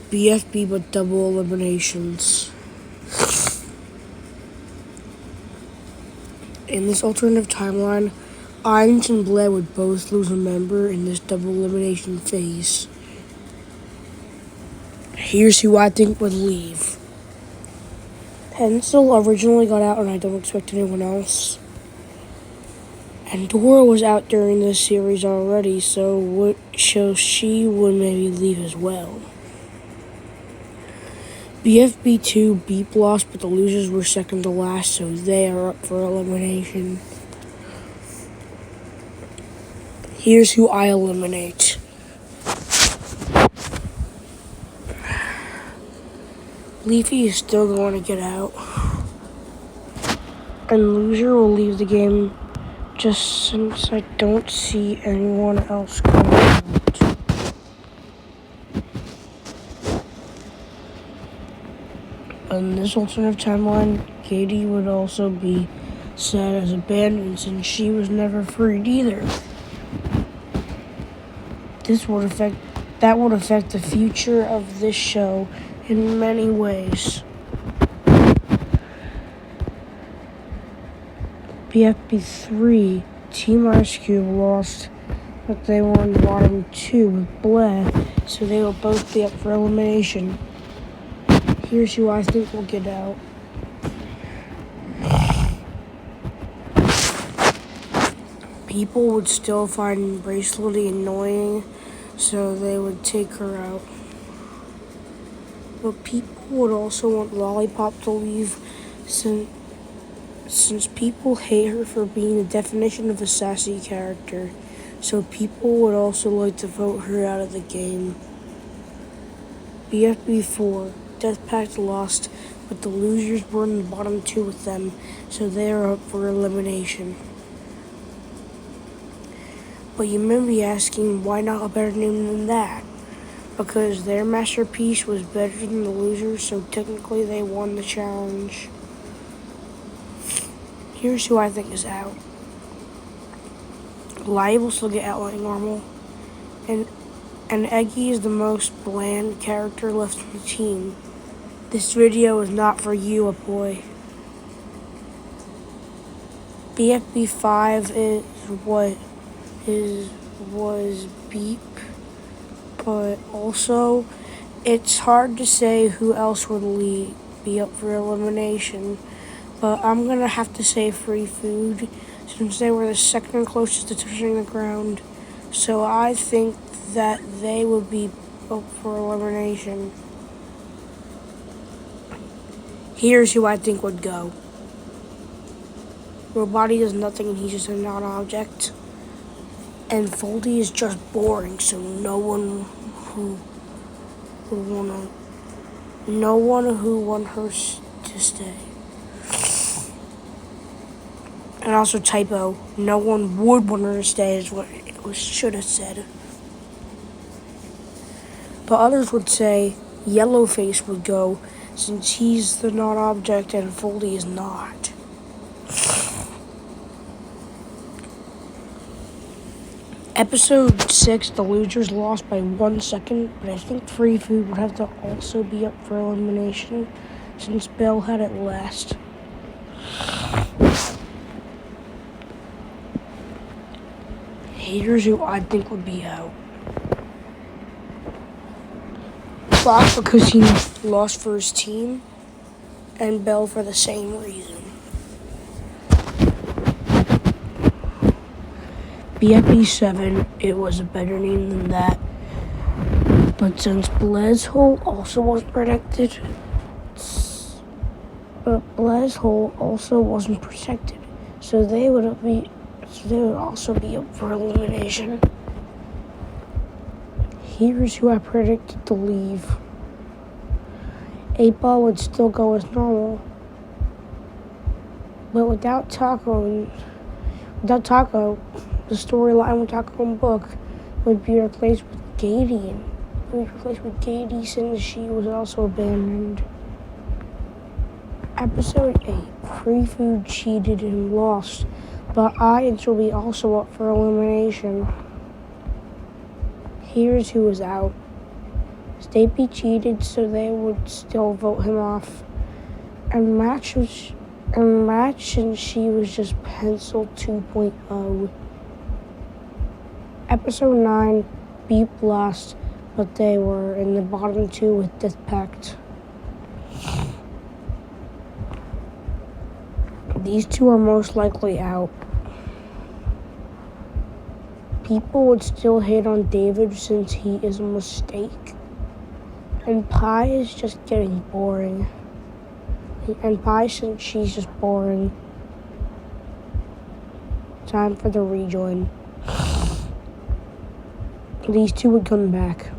BFB but double eliminations. In this alternative timeline, Irons and Blair would both lose a member in this double elimination phase. Here's who I think would leave. Pencil originally got out, and I don't expect anyone else. And Dora was out during this series already, so she would maybe leave as well. BFB2 beat Lost, but the losers were second to last, so they are up for elimination. Here's who I eliminate. Leafy is still going to get out. And Loser will leave the game just since I don't see anyone else going out. In this alternative timeline, Katie would also be sad as abandoned since she was never freed either. That would affect the future of this show in many ways. BFB3, Team Ice Cube lost, but they were in the bottom 2 with Blair, so they will both be up for elimination. Here's who I think will get out. People would still find Bracelety annoying, so they would take her out. But people would also want Lollipop to leave since people hate her for being the definition of a sassy character. So people would also like to vote her out of the game. BFB4, Death Pact lost, but the losers were in the bottom 2 with them, so they are up for elimination. But you may be asking, why not a better name than that? Because their masterpiece was better than the losers, so technically they won the challenge. Here's who I think is out. Live will still get out like normal, and Eggy is the most bland character left on the team. This video is not for you, a boy. BFB5 was Beep, but also it's hard to say who else would be up for elimination. But I'm gonna have to say Free Food since they were the second closest to touching the ground. So I think that they would be up for elimination. Here's who I think would go. Roboti does nothing and he's just a non-object. And Foldy is just boring, so no one who want her to stay. And also typo, no one would want her to stay is what it should have said. But others would say Yellowface would go since he's the non-object and Foldy is not. Episode 6, the losers lost by 1 second, but I think Free Food would have to also be up for elimination since Belle had it last. Here's who I think would be out. Fox because he lost for his team, and Belle for the same reason. BFB7, it was a better name than that. But since Blaze Hole also wasn't protected, so they would also be up for elimination. Here's who I predicted to leave. 8-Ball would still go as normal. But without Taco, the storyline with Taco and Book would be replaced with Gadian. It would be replaced with Gady since she was also abandoned. Episode 8, Free Food cheated and lost, but Irons will be also up for elimination. Here's who is out. Stapy cheated, so they would still vote him off. And Match and she was just Pencil 2.0. Episode 9, Beep lost, but they were in the bottom 2 with Death Pact. These two are most likely out. People would still hate on David since he is a mistake. And Pie is just getting boring. And Pie, since she's just boring. Time for the rejoin. These two would come back.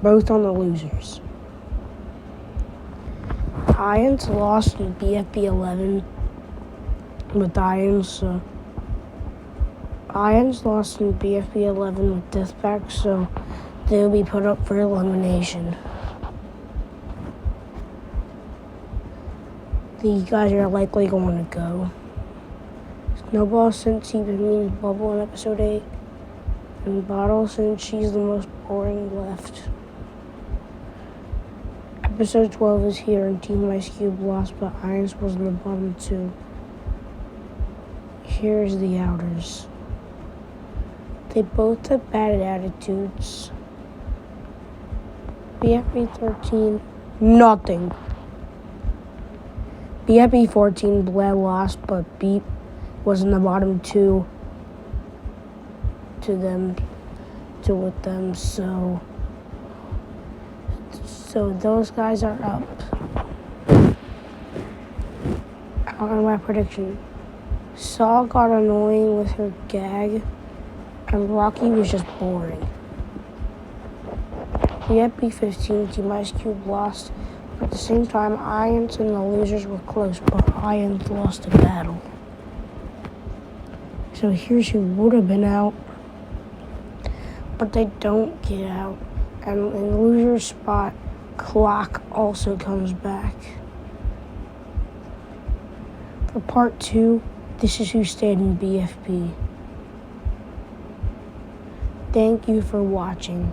Both on the losers. Ian's lost in BFB 11 with Ian's lost in BFB 11 with Death Pact, so they'll be put up for elimination. These guys are likely going to go. Snowball, since he removed his bubble in episode 8, and Bottle, since she's the most boring, left. Episode 12 is here, and Team Ice Cube lost, but Irons was in the bottom 2. Here's the outers. They both have bad attitudes. BFB 13, nothing. BFB 14, Bled lost, but Beep was in the bottom 2 with them, so those guys are up. On my prediction, Saw got annoying with her gag, and Rocky was just boring. BFB 15, Team Ice Cube lost, but at the same time, Ions and the losers were close, but Ions lost a battle. So here's who would have been out, but they don't get out. And in the loser's spot, Clock also comes back. For part 2, this is who stayed in BFB. Thank you for watching.